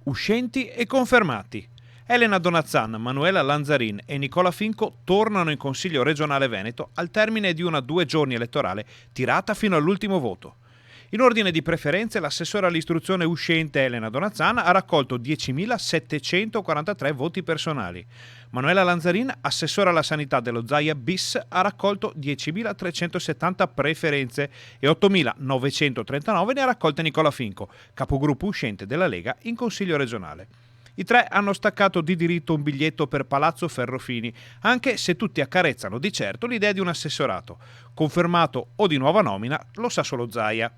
Uscenti e confermati. Elena Donazzan, Manuela Lanzarin e Nicola Finco tornano in Consiglio regionale Veneto al termine di una 2 giorni elettorale tirata fino all'ultimo voto. In ordine di preferenze, l'assessore all'istruzione uscente Elena Donazzan ha raccolto 10.743 voti personali. Manuela Lanzarin, assessore alla sanità dello Zaia bis, ha raccolto 10.370 preferenze e 8.939 ne ha raccolte Nicola Finco, capogruppo uscente della Lega in Consiglio regionale. I tre hanno staccato di diritto un biglietto per Palazzo Ferrofini, anche se tutti accarezzano di certo l'idea di un assessorato. Confermato o di nuova nomina, lo sa solo Zaia.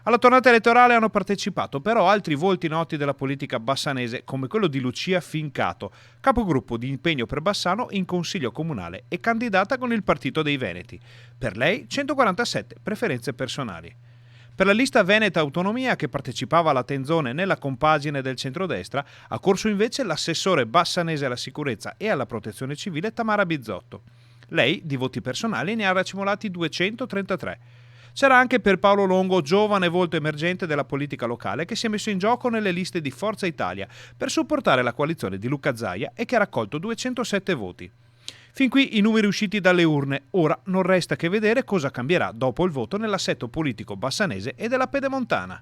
Alla tornata elettorale hanno partecipato però altri volti noti della politica bassanese, come quello di Lucia Fincato, capogruppo di Impegno per Bassano in Consiglio Comunale e candidata con il Partito dei Veneti. Per lei 147 preferenze personali. Per la lista Veneta Autonomia, che partecipava alla Tenzone nella compagine del centrodestra, ha corso invece l'assessore bassanese alla sicurezza e alla protezione civile Tamara Bizzotto. Lei, di voti personali, ne ha racimolati 233. C'era anche per Paolo Longo, giovane volto emergente della politica locale, che si è messo in gioco nelle liste di Forza Italia per supportare la coalizione di Luca Zaia e che ha raccolto 207 voti. Fin qui i numeri usciti dalle urne, ora non resta che vedere cosa cambierà dopo il voto nell'assetto politico bassanese e della Pedemontana.